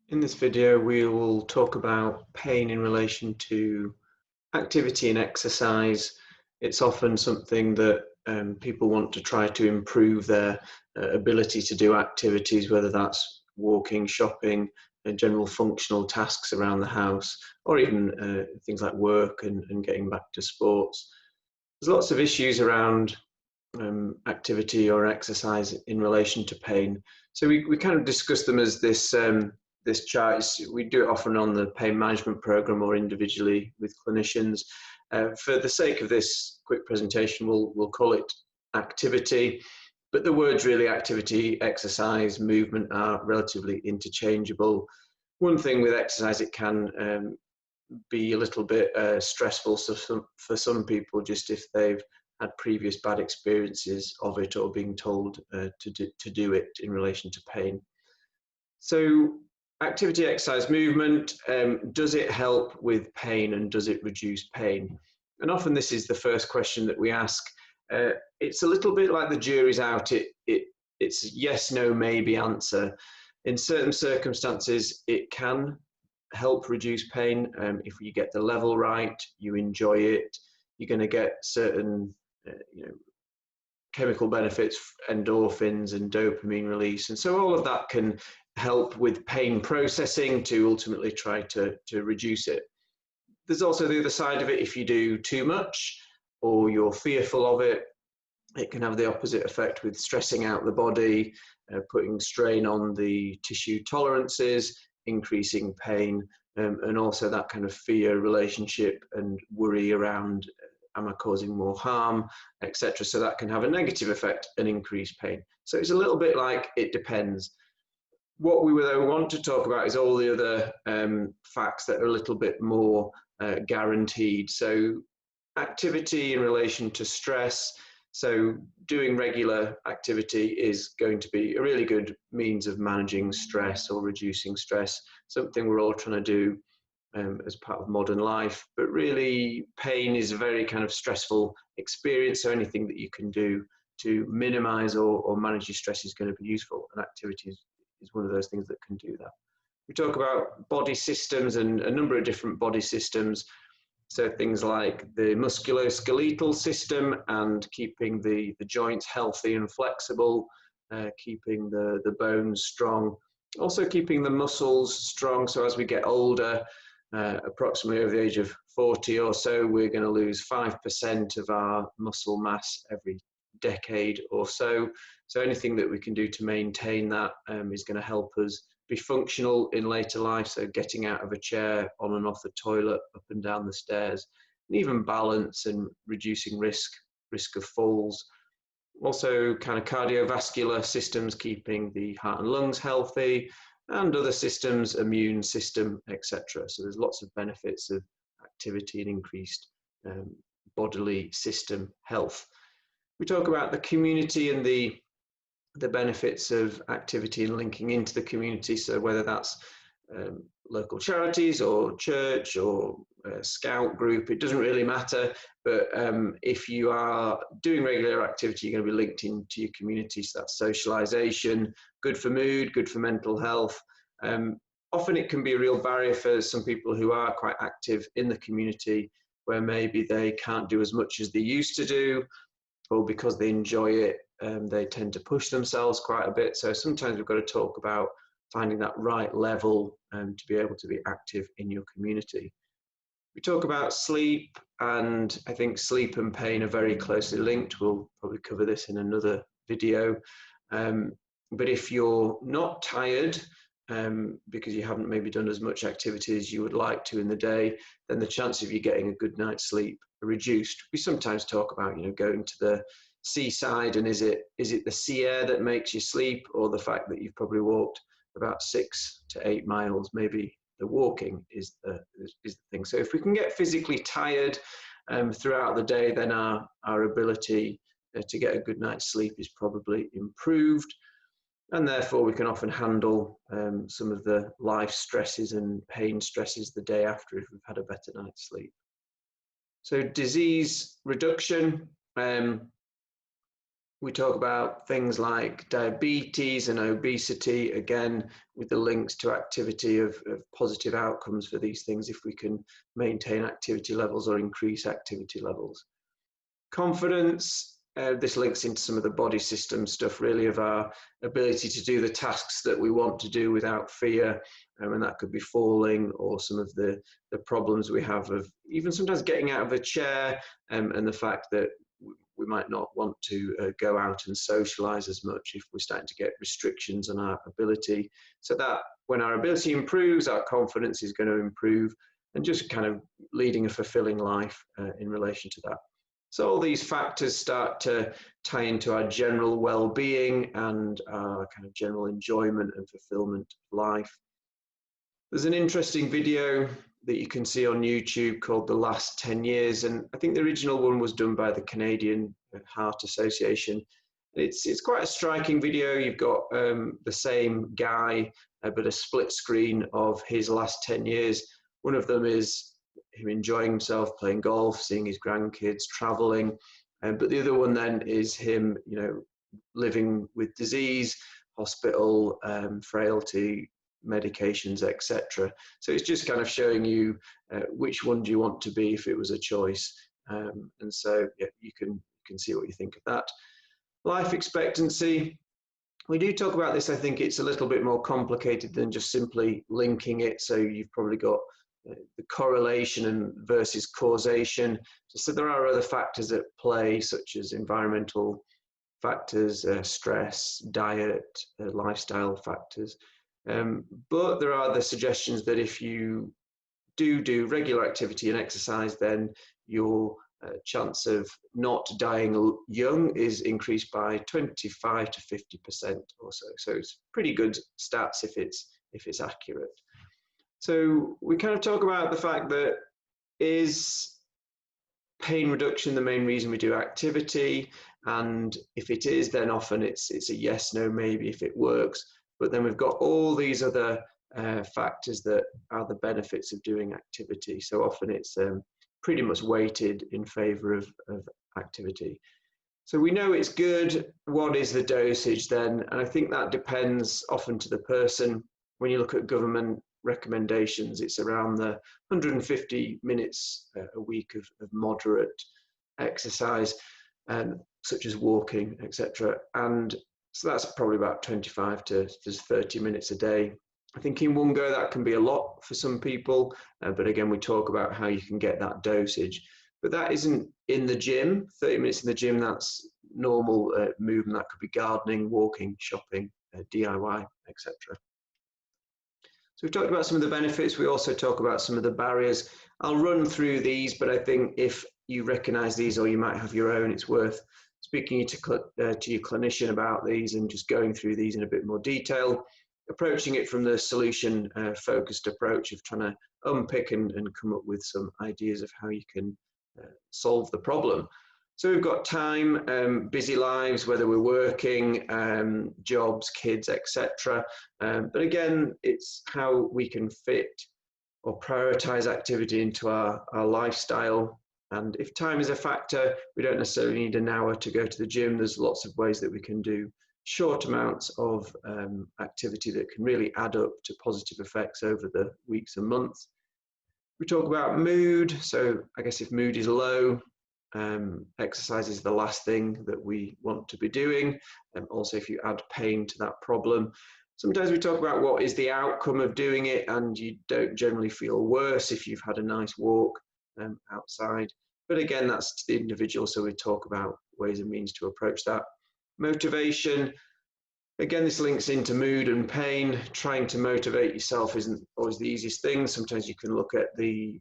In this video, we will talk about pain in relation to activity and exercise. It's often something that people want to try to improve their ability to do activities, whether that's walking, shopping, general functional tasks around the house, or even things like work and getting back to sports. There's lots of issues around activity or exercise in relation to pain. So we kind of discuss them as this chart. We do it often on the pain management program or individually with clinicians. For the sake of this quick presentation, we'll call it activity, but the words really activity, exercise, movement are relatively interchangeable. One thing with exercise, it can be a little bit stressful for some people, just if they've had previous bad experiences of it or being told to do it in relation to pain. So activity, exercise, movement, does it help with pain and does it reduce pain? And often this is the first question that we ask. It's a little bit like the jury's out. It's yes, no, maybe answer. In certain circumstances, it can help reduce pain. If you get the level right, you enjoy it, you're going to get certain chemical benefits, endorphins and dopamine release. And so all of that can help with pain processing to ultimately try to reduce it. There's also the other side of it. If you do too much or you're fearful of it, it can have the opposite effect with stressing out the body, putting strain on the tissue tolerances, increasing pain, and also that kind of fear relationship and worry around am I causing more harm, etc. So that can have a negative effect and increase pain. So it's a little bit like it depends. What we want to talk about is all the other facts that are a little bit more guaranteed. So activity in relation to stress. So doing regular activity is going to be a really good means of managing stress or reducing stress, something we're all trying to do as part of modern life. But really, pain is a very kind of stressful experience, so anything that you can do to minimize or manage your stress is going to be useful, and activity is one of those things that can do that. We talk about body systems and a number of different body systems. So things like the musculoskeletal system and keeping the joints healthy and flexible, keeping the bones strong, also keeping the muscles strong. So as we get older, approximately over the age of 40 or so, we're going to lose 5% of our muscle mass every decade or so. So anything that we can do to maintain that is going to help us be functional in later life. So getting out of a chair, on and off the toilet, up and down the stairs, and even balance and reducing risk of falls. Also kind of cardiovascular systems, keeping the heart and lungs healthy, and other systems, immune system, etc. So there's lots of benefits of activity and increased bodily system health. We talk about the community and the benefits of activity and linking into the community. So whether that's local charities or church or scout group, it doesn't really matter. But if you are doing regular activity, you're going to be linked into your community. So that's socialization, good for mood, good for mental health. Often it can be a real barrier for some people who are quite active in the community, where maybe they can't do as much as they used to do, or because they enjoy it, they tend to push themselves quite a bit. So sometimes we've got to talk about finding that right level to be able to be active in your community. We talk about sleep, and I think sleep and pain are very closely linked. We'll probably cover this in another video. But if you're not tired, because you haven't maybe done as much activity as you would like to in the day, then the chance of you getting a good night's sleep are reduced. We sometimes talk about, going to the seaside, and is it the sea air that makes you sleep, or the fact that you've probably walked about 6 to 8 miles? Maybe the walking is the thing. So if we can get physically tired throughout the day, then our ability to get a good night's sleep is probably improved. And therefore we can often handle some of the life stresses and pain stresses the day after if we've had a better night's sleep. So disease reduction, We talk about things like diabetes and obesity, again, with the links to activity of positive outcomes for these things if we can maintain activity levels or increase activity levels. Confidence, this links into some of the body system stuff, really, of our ability to do the tasks that we want to do without fear, and that could be falling, or some of the problems we have of even sometimes getting out of a chair, and the fact that we might not want to go out and socialize as much if we're starting to get restrictions on our ability. So that when our ability improves, our confidence is going to improve, and just kind of leading a fulfilling life in relation to that. So all these factors start to tie into our general well-being and our kind of general enjoyment and fulfillment of life. There's an interesting video that you can see on YouTube called The Last 10 Years, and I think the original one was done by the Canadian Heart Association. It's quite a striking video. You've got the same guy, but a split screen of his last 10 years. One of them is him enjoying himself, playing golf, seeing his grandkids, traveling, but the other one then is him, living with disease, hospital, frailty, medications, etc. So it's just kind of showing you which one do you want to be if it was a choice, and so yeah, you can see what you think of that. Life expectancy, we do talk about this. I think it's a little bit more complicated than just simply linking it. So you've probably got the correlation and versus causation. So there are other factors at play, such as environmental factors, stress, diet, lifestyle factors. But there are the suggestions that if you do regular activity and exercise, then your chance of not dying young is increased by 25 to 50% or so. So it's pretty good stats if it's accurate. So we kind of talk about the fact that is pain reduction the main reason we do activity, and if it is, then often it's a yes, no, maybe if it works. But then we've got all these other factors that are the benefits of doing activity. So often it's pretty much weighted in favor of activity. So we know it's good. What is the dosage then? And I think that depends often to the person. When you look at government recommendations, it's around the 150 minutes a week of moderate exercise, such as walking, etc. And so that's probably about 25 to 30 minutes a day. I think in one go that can be a lot for some people, but again, we talk about how you can get that dosage. But that isn't in the gym. 30 minutes in the gym, that's normal movement. That could be gardening, walking, shopping, DIY, etc. So we've talked about some of the benefits. We also talk about some of the barriers. I'll run through these, but I think if you recognize these or you might have your own, it's worth speaking to your clinician about these and just going through these in a bit more detail, approaching it from the solution focused approach of trying to unpick and come up with some ideas of how you can solve the problem. So we've got time, busy lives, whether we're working, jobs, kids, etc. But again, it's how we can fit or prioritize activity into our lifestyle. And if time is a factor, we don't necessarily need an hour to go to the gym. There's lots of ways that we can do short amounts of activity that can really add up to positive effects over the weeks and months. We talk about mood. So I guess if mood is low, exercise is the last thing that we want to be doing. Also, if you add pain to that problem. Sometimes we talk about what is the outcome of doing it, and you don't generally feel worse if you've had a nice walk outside. But again, that's to the individual, so we talk about ways and means to approach that. Motivation. Again, this links into mood and pain. Trying to motivate yourself isn't always the easiest thing. Sometimes you can look at the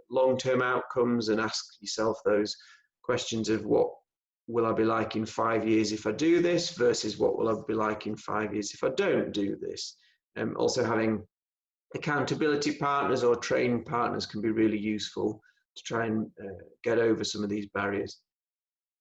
long-term outcomes and ask yourself those questions of what will I be like in 5 years if I do this versus what will I be like in 5 years if I don't do this. Also having accountability partners or training partners can be really useful to try and get over some of these barriers.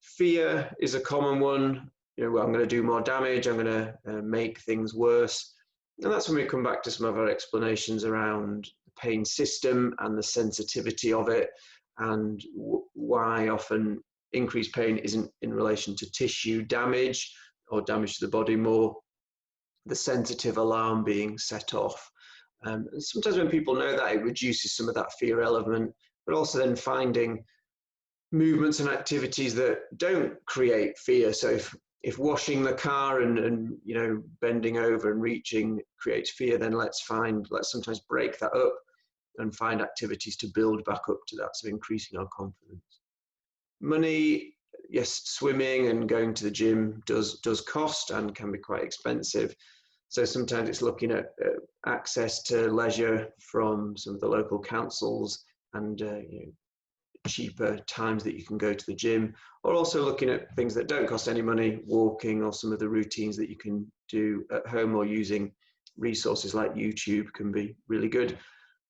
Fear is a common one. Well, I'm going to do more damage, I'm going to make things worse. And that's when we come back to some of our explanations around the pain system and the sensitivity of it, and why often increased pain isn't in relation to tissue damage or damage to the body, more the sensitive alarm being set off. Sometimes when people know that, it reduces some of that fear element, but also then finding movements and activities that don't create fear. So if washing the car and you know, bending over and reaching creates fear, then let's sometimes break that up and find activities to build back up to that, so increasing our confidence. Money, yes, swimming and going to the gym does cost and can be quite expensive. So sometimes it's looking at access to leisure from some of the local councils and you know, cheaper times that you can go to the gym, or also looking at things that don't cost any money, walking, or some of the routines that you can do at home, or using resources like YouTube can be really good.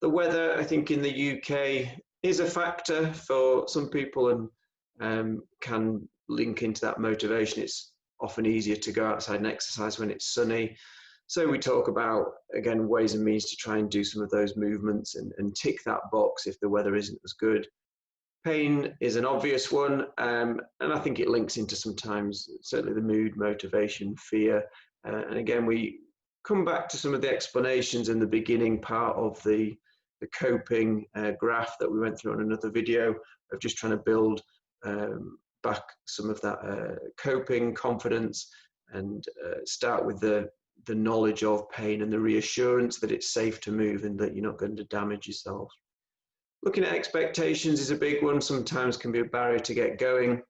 The weather, I think, in the UK is a factor for some people and can link into that motivation. It's often easier to go outside and exercise when it's sunny. So we talk about, again, ways and means to try and do some of those movements and tick that box if the weather isn't as good. Pain is an obvious one, and I think it links into sometimes certainly the mood, motivation, fear. And again, we come back to some of the explanations in the beginning part of the coping graph that we went through on another video, of just trying to build back some of that coping confidence, and start with the knowledge of pain and the reassurance that it's safe to move and that you're not going to damage yourself. Looking at expectations is a big one, sometimes can be a barrier to get going,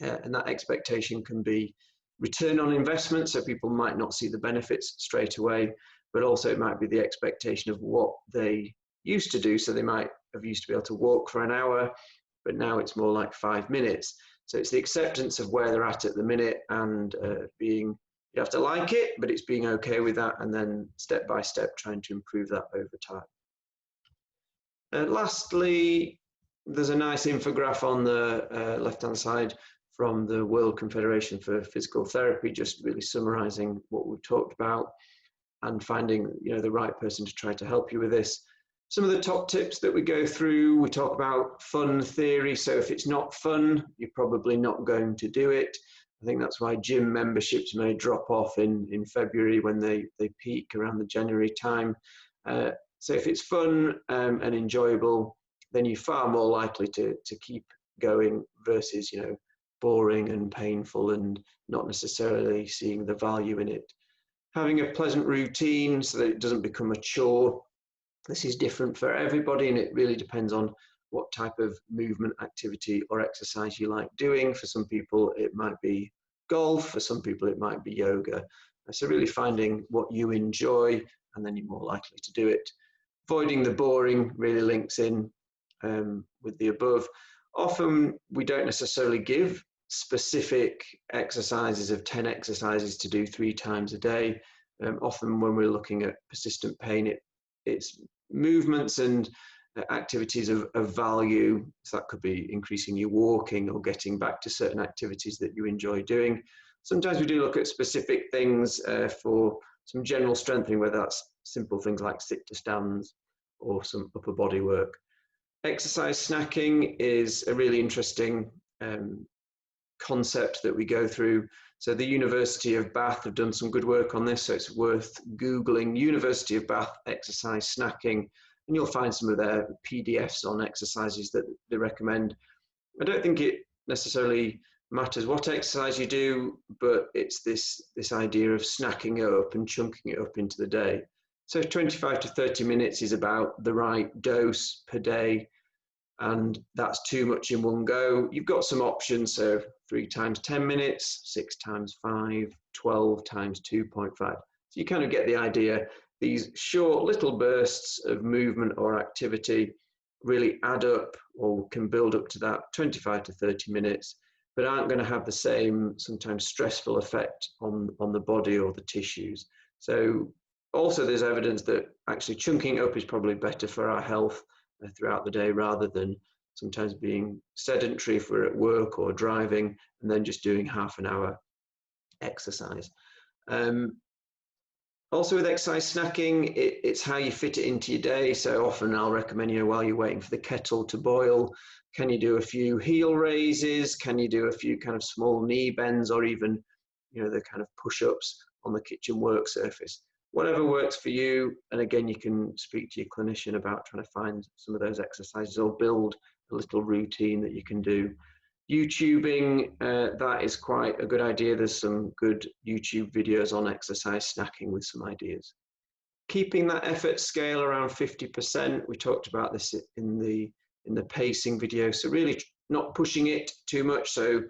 and that expectation can be return on investment, so people might not see the benefits straight away, but also it might be the expectation of what they used to do. So they might have used to be able to walk for an hour, but now it's more like 5 minutes. So it's the acceptance of where they're at the minute, and being, you have to like it, but it's being okay with that, and then step by step trying to improve that over time. Lastly, there's a nice infograph on the left-hand side from the World Confederation for Physical Therapy, just really summarizing what we've talked about and finding, you know, the right person to try to help you with this. Some of the top tips that we go through, we talk about fun theory. So if it's not fun, you're probably not going to do it. I think that's why gym memberships may drop off in February when they peak around the January time. So if it's fun and enjoyable, then you're far more likely to keep going versus, you know, boring and painful and not necessarily seeing the value in it. Having a pleasant routine so that it doesn't become a chore. This is different for everybody, and it really depends on what type of movement, activity, or exercise you like doing. For some people, it might be golf. For some people, it might be yoga. So really finding what you enjoy, and then you're more likely to do it. Avoiding the boring really links in with the above. Often we don't necessarily give specific exercises of 10 exercises to do 3 times a day. Often when we're looking at persistent pain, it's movements and activities of value. So that could be increasing your walking or getting back to certain activities that you enjoy doing. Sometimes we do look at specific things for some general strengthening, whether that's simple things like sit to stands or some upper body work. Exercise snacking is a really interesting concept that we go through. So the University of Bath have done some good work on this, so it's worth Googling University of Bath exercise snacking, and you'll find some of their PDFs on exercises that they recommend. I don't think it necessarily matters what exercise you do, but it's this idea of snacking it up and chunking it up into the day. So 25 to 30 minutes is about the right dose per day, and that's too much in one go. You've got some options, so 3 times 10 minutes, 6 times 5, 12 times 2.5. So you kind of get the idea. These short little bursts of movement or activity really add up or can build up to that 25 to 30 minutes, but aren't going to have the same sometimes stressful effect on the body or the tissues. So also there's evidence that actually chunking up is probably better for our health throughout the day, rather than sometimes being sedentary if we're at work or driving and then just doing half an hour exercise. Also with exercise snacking, it's how you fit it into your day. So often I'll recommend, while you're waiting for the kettle to boil, can you do a few heel raises? Can you do a few kind of small knee bends, or even, the kind of push-ups on the kitchen work surface? Whatever works for you. And again, you can speak to your clinician about trying to find some of those exercises or build a little routine that you can do. YouTubing, that is quite a good idea. There's some good YouTube videos on exercise snacking with some ideas. Keeping that effort scale around 50%. We talked about this in the pacing video. So really not pushing it too much. So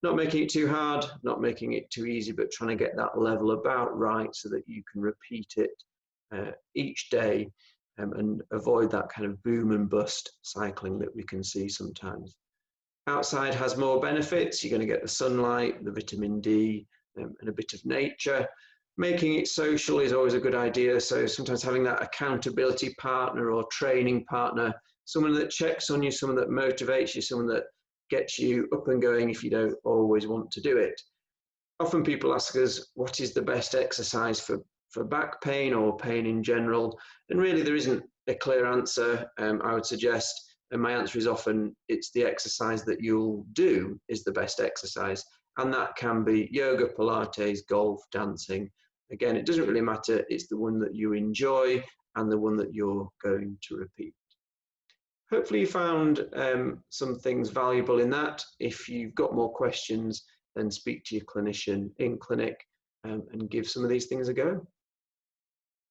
not making it too hard, not making it too easy, but trying to get that level about right so that you can repeat it each day and avoid that kind of boom and bust cycling that we can see sometimes. Outside has more benefits. You're going to get the sunlight, the vitamin D, and a bit of nature. Making it social is always a good idea. So sometimes having that accountability partner or training partner, someone that checks on you, someone that motivates you, someone that gets you up and going if you don't always want to do it. Often people ask us, what is the best exercise for back pain or pain in general? And really there isn't a clear answer. I would suggest, and my answer is often, it's the exercise that you'll do is the best exercise. And that can be yoga, Pilates, golf, dancing. Again, it doesn't really matter. It's the one that you enjoy and the one that you're going to repeat. Hopefully you found some things valuable in that. If you've got more questions, then speak to your clinician in clinic and give some of these things a go.